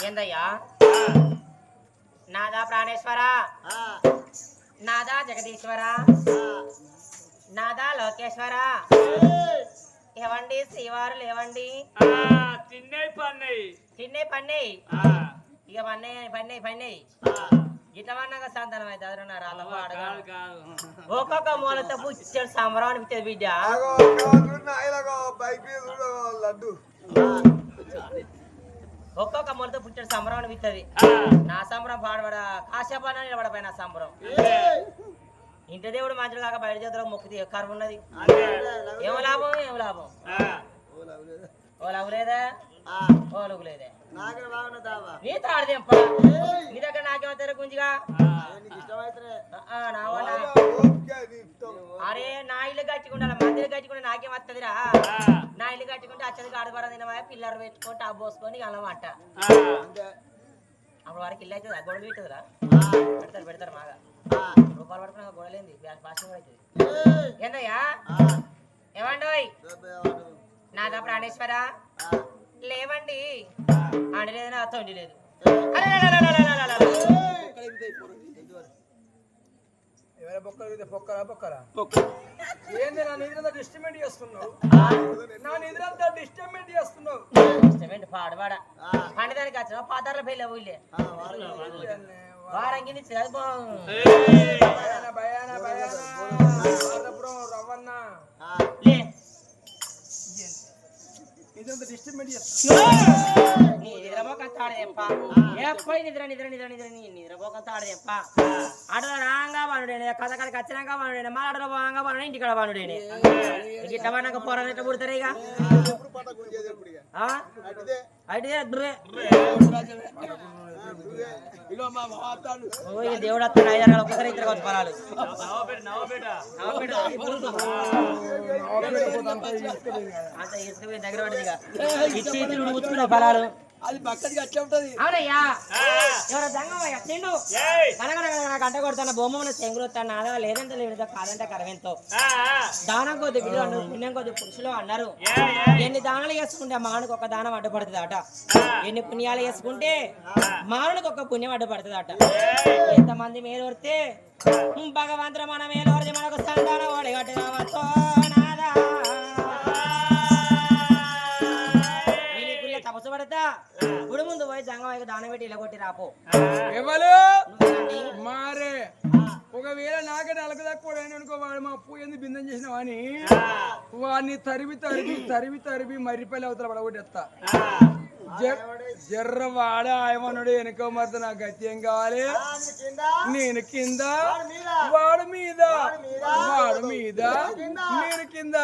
ఏందయ్యా నాదా ప్రాణేశ్వర నాదా జగదీశ్వర నాదా లోకేశ్వర ఏవండి శ్రీవారు లేవండి తిన్నే పన్నయ్యి ఇక పన్నయ్యి గిట్టమన్నాక సంతానం అయితే ఒక్కొక్క మూలతో పుచ్చాడు సంబరం అనిపించేది బిడ్డ ఒక్కొక్క మూలతో పుట్టాడు సంబరం అనిపిస్తుంది నా సంబరం పాడబడ కాసేపన్నా నిలబడపోయి నా సంబరం ఇంటి దేవుడు మంచులు కాక బయట చేతుల్లో మొక్కు కరువు ఉన్నది ఏం లాభం ఓ లవ్ లేదా ఓ లవ్ లేదా నీ తాడదేంప నీ దగ్గర నాకేమవుతారు గుంజిగా అరే నా ఇల్లు కట్టుకుంటా మందిని కట్టుకుంటే నాకేం వస్తుందిరా నా ఇల్లు కట్టుకుంటే అచ్చది ఆడబడ తినవా పిల్లలు పెట్టుకొని టబ్ పోసుకొని అన్నమాట అప్పుడు వారికి ఇల్లు అవుతుంది గొడవలు పెట్టదురా పెడతారు మాగా రూపాయలు పడుకున్నా గొడవలేంది భాష అవుతుంది ఏందయ్యా ఏమండోయ్ నాదా ప్రాణేశ్వర లేవండి అండి లేదు నా తొండి లేదు ఏంది నా నిద్రంతా డిస్టర్బెంట్ చేస్తున్నావు డిస్టర్బెంట్ పాడవాడ పండదానికి వచ్చిన పాతార్ల పెళ్ళి ఊళ్ళే వారంగి రవ్వన్న ఇదంతా డిస్టర్బెంట్ నిద్రపోకంతాడేప్ప అడలో రాంగా బానుడేనే కథ కథకి వచ్చినాక బానుడేనే మా అడలో బాగా బాను ఇంటికాడ బానుడేనే ఇట్లా పడినాక పొరం ఎట్లా పుడతారు ఇక అయితే దేవుడు వస్తాడు 5 ఒకసారి ఇద్దరు కావచ్చు పొలాలు అంత ఇసుకపోయి దగ్గర పడింది ఇచ్చి ఉచ్చుకున్న పొలాలు అది పక్కదికి అట్లా ఉంటది అవునయ్యా ఎవరో దంగమయ్యా తిండు నాకు అంట కొడతాను బొమ్మను చెంగురుతాను నాదా లేదంటే లేదు కాదంటే కరవెంతో దానం కొద్ది బిడ్డ పుణ్యం కొద్ది పురుషులు అన్నారు ఎన్ని దానాలు చేసుకుంటే మానుకు ఒక దానం అడ్డుపడుతుంది అట ఎన్ని పుణ్యాలు చేసుకుంటే మానునికి ఒక పుణ్యం అడ్డుపడుతుంది అట ఎంతమంది మేలు వరితే భగవంతుడు మన మేలు వరితే మనకు సంతానం ఓడిగట్టినవతో నాదా తపస్సు పడతా గుడి ముందు పోయి జంగం దానం పెట్టి ఇలా కొట్టి రాపో ఎవరు మారే ఒకవేళ నాకే నలక తక్కువ అనుకో వాడు మా అప్పు ఎందుకు బిందం చేసిన వాని వాడిని తరివి మర్రిపల్లి అవతల పడగొట్టేస్తా జర్ర వాడ ఆయమనుడు వెనుకో మరి నాకు గతి ఏం కావాలి నేను కింద వాడు మీద నేను కింద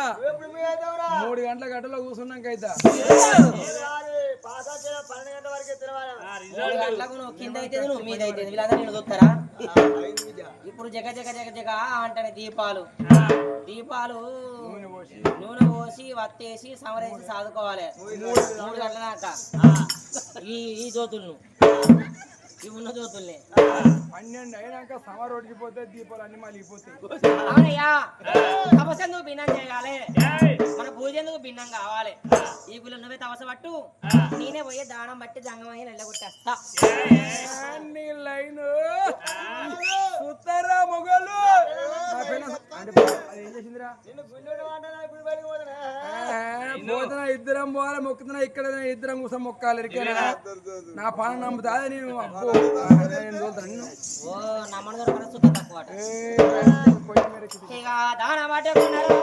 3 గంటల గంటలో కూర్చున్నాక అయితే కింద అయితే నువ్వు మీద అయితే వీళ్ళందరూ నేను చూస్తారా ఇప్పుడు జగ అంటానే దీపాలు నూనె పోసి వత్తేసి సమరేసి సాదుకోవాలి 3 గంటల దాకా ఈ జ్యోతులను ఇవి ఉన్న జ్యోతుల్ని 12 అయినాక సమర్ ఒడిగిపోతే దీపాలు అన్ని మలిగిపోతాయి అవునయ్యా తపస్సు ఎందుకు భిన్నం చేయాలి మన పూజ ఎందుకు భిన్నం కావాలి ఈ గుళ్ళు నువ్వే తపస్సు పట్టు నేనే పోయి దానం బట్టి జంగమయ్య నెల్లగొట్టేస్తా లైన్ సుత్తరా మొగలు ఏం చేసిందిరా పోతున్నా ఇద్దరం పోవాలి మొక్కుతున్నా ఇక్కడ ఇద్దరం కూర్చొని మొక్కాలి నా పాన నమ్ముతా నేను నమ్మడం సుఖం తక్కువ ఇక దానం పట్టుకున్నారు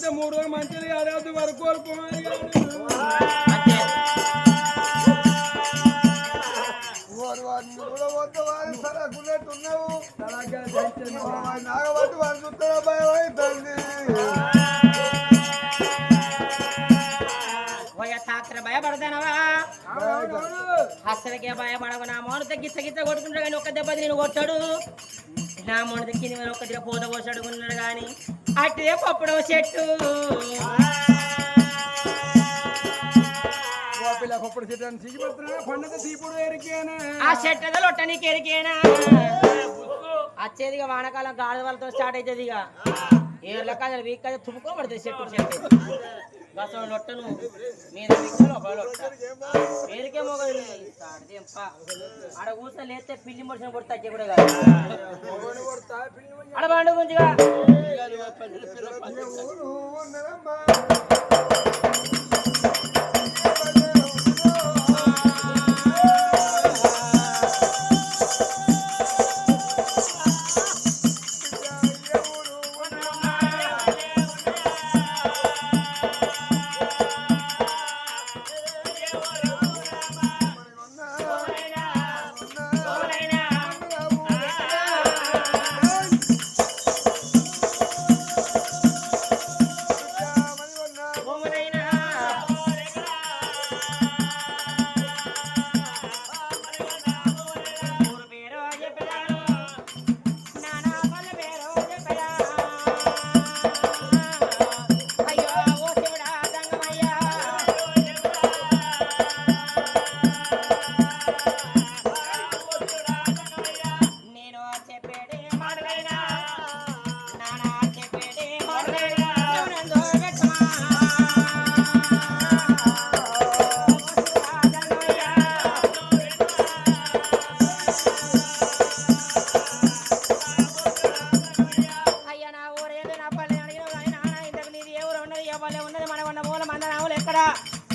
అయితే 3 రోజులు మంచిది కాదు వరకు కోరుకోవాలి అంతే. కూడా వద్ద వారి సరకున్నట్టున్నావు అలాగే దంచండి. నాగబట్టి వారి చూస్తారా భయం అవుతుంది తాత్ర భయపడతానవా అవునవును. అసలుకే భయపడవు నా మోను తగ్గిస్త గిత్త కొట్టుకుంటాడు కానీ ఒక్క దెబ్బ నేను కొట్టాడు నా మోను తగ్గింది ఒక్క దగ్గర పూత పోసాడు ఉన్నాడు కానీ అట్టే పప్పుడో చెట్టు పిల్ల కొప్పుడు చెట్టు సిగిపోతున్నా పండుగ తీపుడు ఎరికేనా ఆ చెట్టు లొట్టనికి ఎరికేనా వచ్చేదిగా వానకాలం గాడి వాళ్ళతో స్టార్ట్ అవుతుంది ఇక ఏర్ల కాదు వీక్ కాదు తుమ్ముకొని పడుతుంది చెట్టు బస్ లొట్టను మీద పేరుకే మొగలు ఆడ కూర్చొని లేస్తే పిల్లి మనుషులు కూడా తగ్గి కూడా కాదు ఆడ బాండు గుంజిగా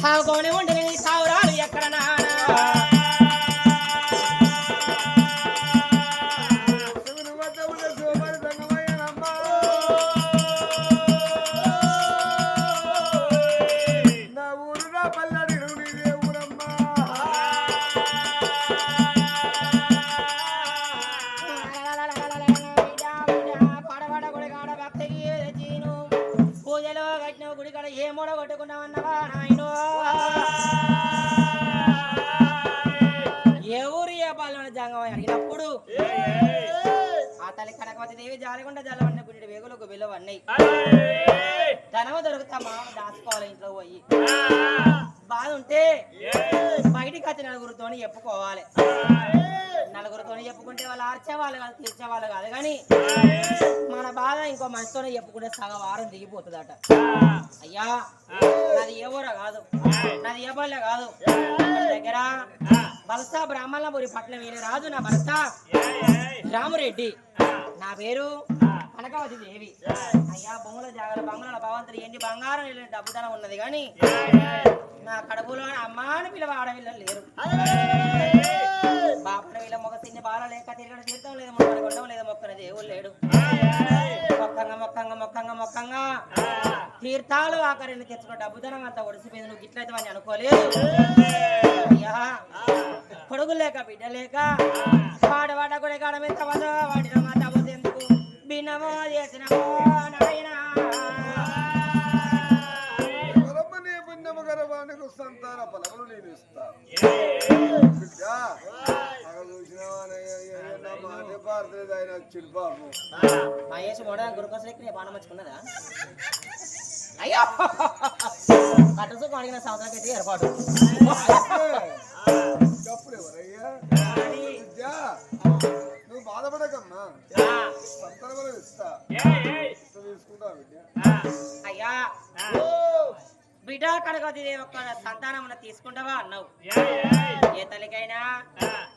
సాగుకొని ఉండి సావురాలు ఎక్కడ నా ఊరు నా పల్లెడి నీదే ఊరమ్మా పడబడ గుడికాడ భక్తికి చీను పూజలో కట్టిన గుడికాడ ఏ మూడ కొట్టుకున్నావన్నవా నాయనో ఏ ఊరు ఏ పాలన జంగమని అడిగినప్పుడు ఆ తల్లి కనకవతి దేవి జాలిగుండ జలవన్న గుడి వేగులకు విలువన్నాయి ధనము దొరుకుతా మామ దాచుకోవాలి ఇంట్లో పోయి బాధ ఉంటే బయటికి వచ్చి నలుగురితో చెప్పుకోవాలి నలుగురితో చెప్పుకుంటే వాళ్ళు ఆర్చేవాళ్ళు కాదు తీర్చేవాళ్ళు కాదు కానీ మన బాధ ఇంకో మనిషితోనే చెప్పుకుంటే సగం వారం దిగిపోతుందట అయ్యా నాది ఏ ఊర కాదు నాది ఏ పల్లె కాదు దగ్గర బలసా బ్రాహ్మణపురి పట్నం వీరి రాజు నా భర్త రామురెడ్డి నా పేరు కనకవతి దేవి అయ్యా బొమ్మల జాగల బంగాళ భవంతులు ఎన్ని బంగారం డబ్బుదనం ఉన్నది కానీ నా కడుపులో అమ్మ అని పిలవ ఆడవిల్ల లేరు బాపన వీళ్ళ మొక్క తిన్న బాల లేక తిరగడం తీర్థం లేదు మొక్కలు కొండం లేదు మొక్కన దేవుడు లేడు మొక్కంగా తీర్థాలు ఆఖరిని తెచ్చుకో డబ్బుదనం అంతా ఒడిసిపోయింది నువ్వు గిట్లయితే అని అనుకోలేదు అయ్యా కొడుకు లేక బిడ్డ లేక వాడ కూడా కాడ ఎంత వాడిన మాట ఎందుకు భిన్నమో చేసినమో నాయనా సంతాన ఫలములు నేను ఇస్తా మాట పారలేదు ఆయన వచ్చిండు బాబు మహేష్ మోడ గురుకోసరికి నీ బాణం వచ్చుకున్నదా అయ్యో కట్టసు అడిగిన సంవత్సరానికి అయితే ఏర్పాటు అప్పుడు ఎవరయ్యా నువ్వు బాధపడకమ్మా సంతాన ఫలం ఇస్తా తీసుకుంటా అయ్యా బిడ్డ కనకవతి ఒక్క సంతానం తీసుకుంటావా అన్నావు ఏ తల్లికైనా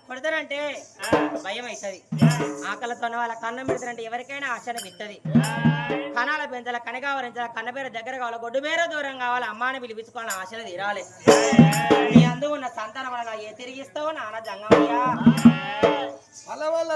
కొడతానంటే భయం అవుతుంది ఆకలితో వాళ్ళ కన్నం పెడతారంటే ఎవరికైనా ఆశను విత్తది కణాల పెంచాల కనకావరించాల కన్న పేరు దగ్గర కావాలి గొడ్డు పేరు దూరం కావాలి అమ్మాని పిలిపించుకోవాలని ఆశలు తీరాలి నీ అందు ఉన్న సంతానం వల్ల ఏ తిరిగిస్తావు నాన్న జంగమయ్యా అలా వల్ల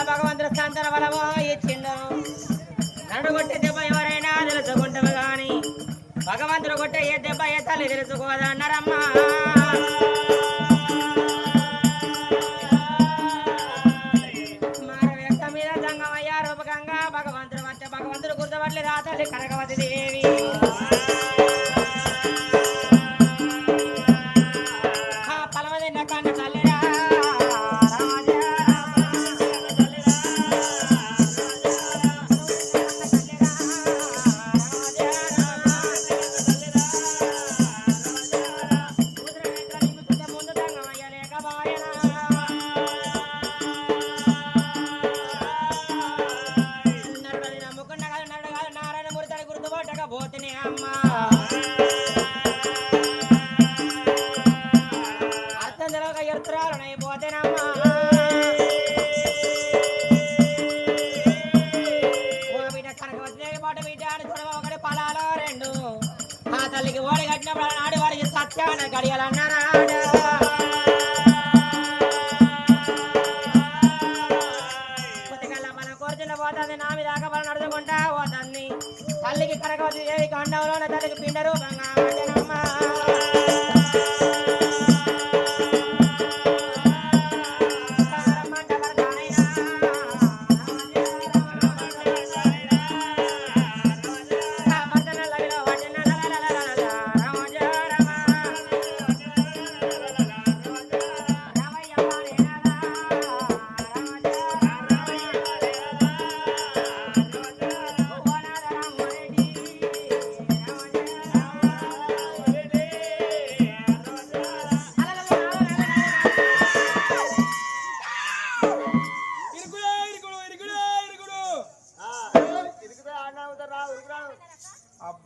భగవంతుడు సంతన బలమో ఇచ్చిండు నన్ను కొట్టే దెబ్బ ఎవరైనా తెలుసుకుంటాము గాని భగవంతుడు కొట్టే ఏ దెబ్బ ఏ తల్లి తెలుసుకోదన్నారమ్మా మారవేక మీద జంగమయ్య రూపకంగా భగవంతుడు వచ్చే భగవంతుడు గుర్తుపట్లేదు ఆ తల్లి కనకవతి దేవి పలమదిన్న కన్న తల్లిరా పోతేనే అమ్మా అర్థం తెలవక ఎడుతురాలనై పోతేనమ్మా బిడ్డ కనకవతి పాట బిడ్డ అని చూడవ ఒకటి పొలాలో రెండు ఆ తల్లికి ఓడి కట్టినప్పుడు నాడు వాడికి సత్యాన గడియాలన్నారా కొద్దిగల్లా మనం కోరుచున్న పోతుంది నా మీద ఆకబడి నడుచుకుంటా పోతుంది తల్లికి కనకవతి దేవి కాండంలోనే తల్లికి పిండ రూపంగా వచ్చనమ్మా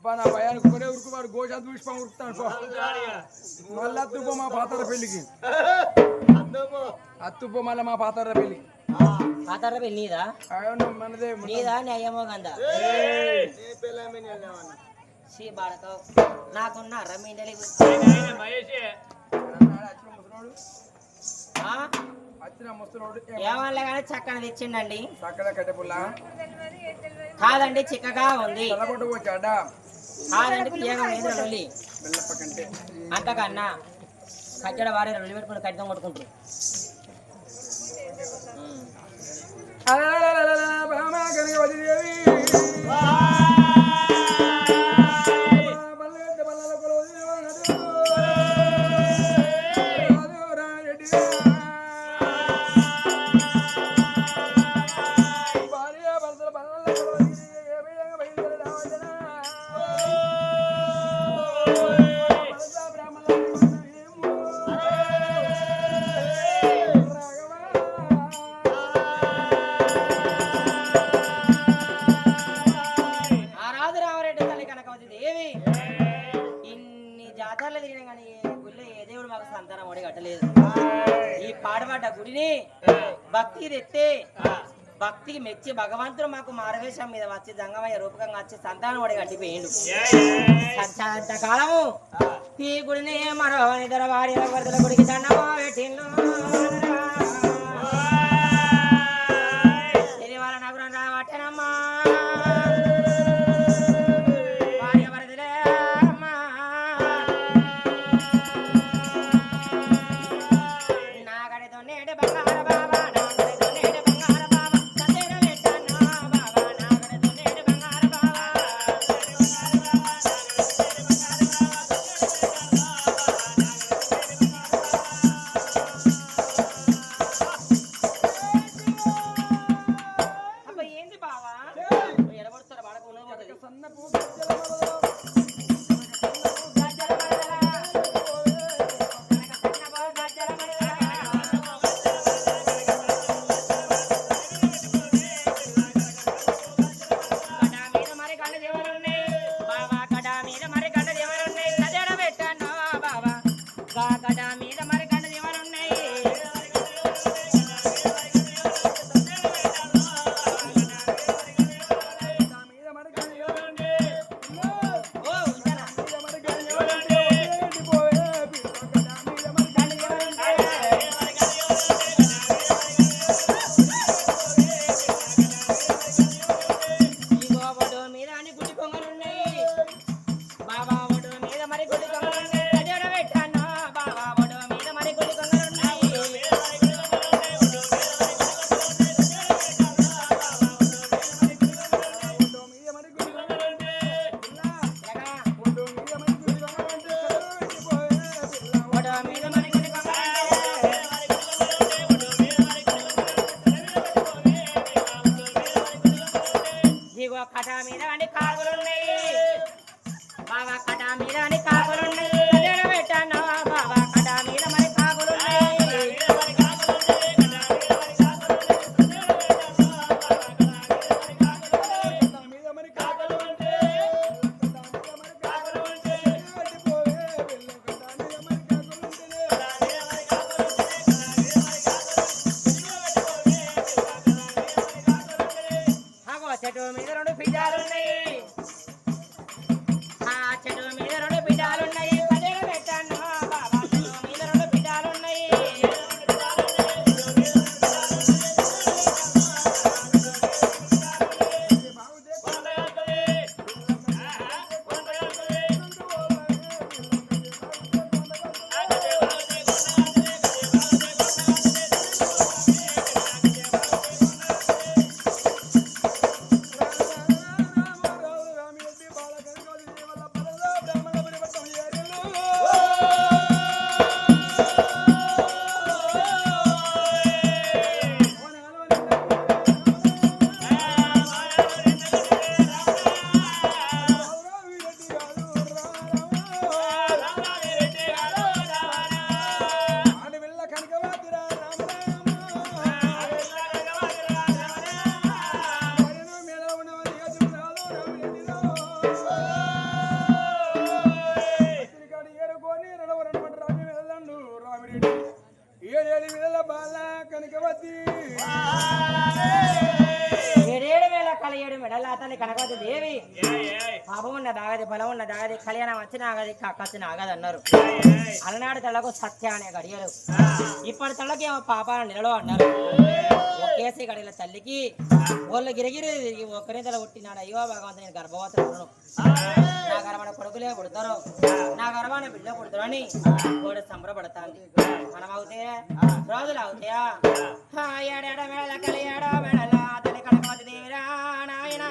అబ్బా నా భయానికి కొనే ఉరుకువాడు గోషాలు చూసి ఉరుకుతాను మళ్ళీ అత్తుపో మా పాతార పెళ్లికి అత్తుపో మళ్ళీ మా పాతార పెళ్లి పాతార పెళ్లి నీదా మనదే నీదా న్యాయమో గందా నాకున్న రమీండలి ఏమన్నా కానీ చక్కని తెచ్చిండండి కాదండి చిక్కగా ఉంది కాదండి పియ్యగా ఉంది అంతకన్నా కచ్చడ వారి రొల్లి పెట్టుకుని కట్టితం కొట్టుకుంటారు ఈ పాడబడ్డ గుడిని భక్తి తెస్తే భక్తికి మెచ్చి భగవంతుడు మాకు మారవేశం మీద వచ్చి జంగమయ్య రూపకంగా వచ్చి సంతానం వాడి గట్టిపోయిండు కాలము ఈ గుడిని మరో ఇద్దరు వారి వరదల గుడికి దండమో పెట్టిండు ఇది వాళ్ళ నగరం రావట్టేనమ్మా కటా మీద అని కాకులున్నాయి బాబా కటా మీద అని కాకులున్నాయి పెట్టాను బాబా కటా మీద మరి కాకులున్నాయి చెట్టు మీద రెండు పిజాలున్నాయి ఆ చెట్టు మీద రెండు పిజాలున్నాయి పదేళ్ళు పెట్టాను బాబా చెట్టు మీద రెండు పిజాలున్నాయి కనకవతి దేవి పాపం ఉన్న దాగది బలం ఉన్న దాగది కళ్యాణం వచ్చిన ఆగది కచ్చిన ఆగది అన్నారు అలనాడు తలకు సత్య అనే గడియలు ఇప్పటి తళ్ళకి ఏమో పాపాల నిలలో అన్నారు ఒకేసి గడియల తల్లికి వాళ్ళు గిరిగిరి తిరిగి ఒక్కరి తల పుట్టినాడు అయ్యో భగవంతు నేను గర్భవతులను నా గర్భాన కొడుకులే పుడతారు నా గర్భాన బిడ్డ పుడతారు అని కూడా సంబరపడతాంది మనం అవుతే రోజులు అవుతాయా ఏడాడ మేళ కలియాడ మేళ తల్లి కనకవతి దేవిరా నాయన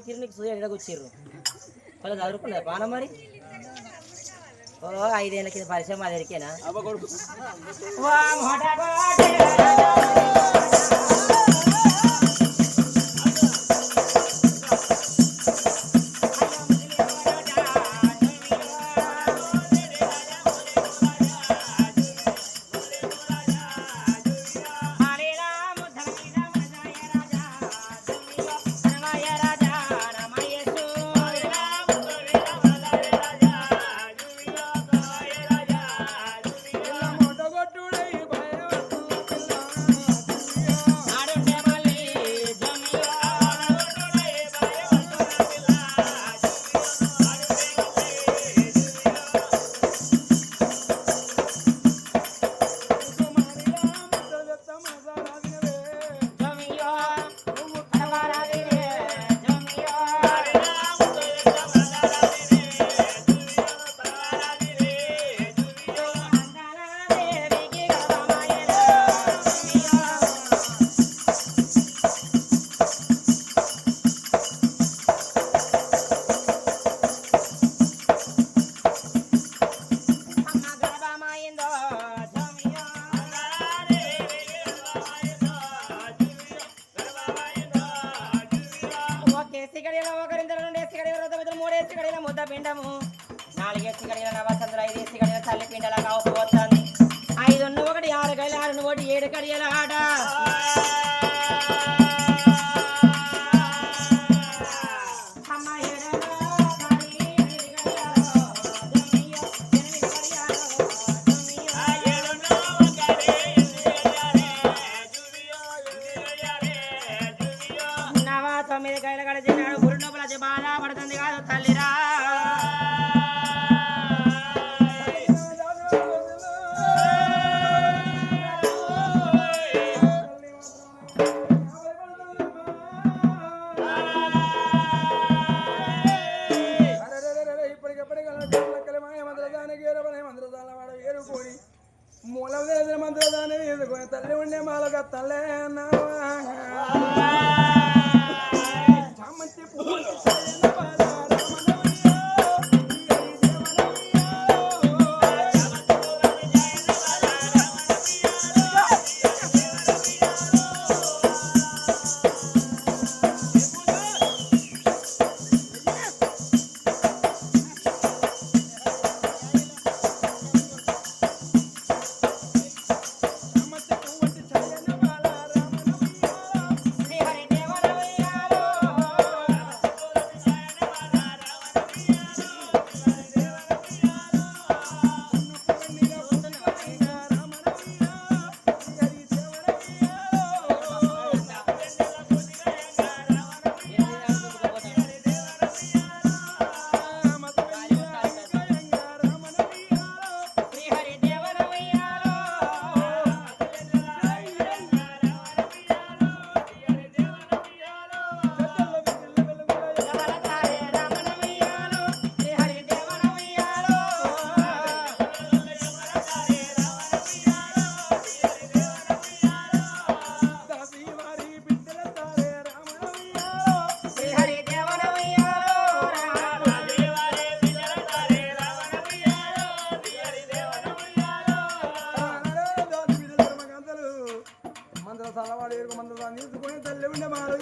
కుచ్చిర్రు నీకు సూర్య ఎక్కడ కుచ్చిర్రు వాళ్ళు చదువుకున్నారు బాగా మరి ఓ 5 ఏళ్ళ కింద పరిచయం మా దగ్గరికేనా పిండము 4 ఏసి గడియల నవసంతులు 5 ఏసి గడియల తల్లి పిండలా కావపోతుంది 5 ఉన్న 1 6 గడియల 6 ఉన్న 1 7 గడియల ఆట నవ 9 గడియల గడిచినాడు గురు నొప్పుల బాధ పడుతుంది కాదు తల్లిరా మూల మంత్రదాన్ని తీసుకొని తల్లి ఉండే మాలక తల్లే చామంతి పువ్వు మంత్ర తలవాడు మంత్ర తీసుకొని తల్లి ఉండే మాల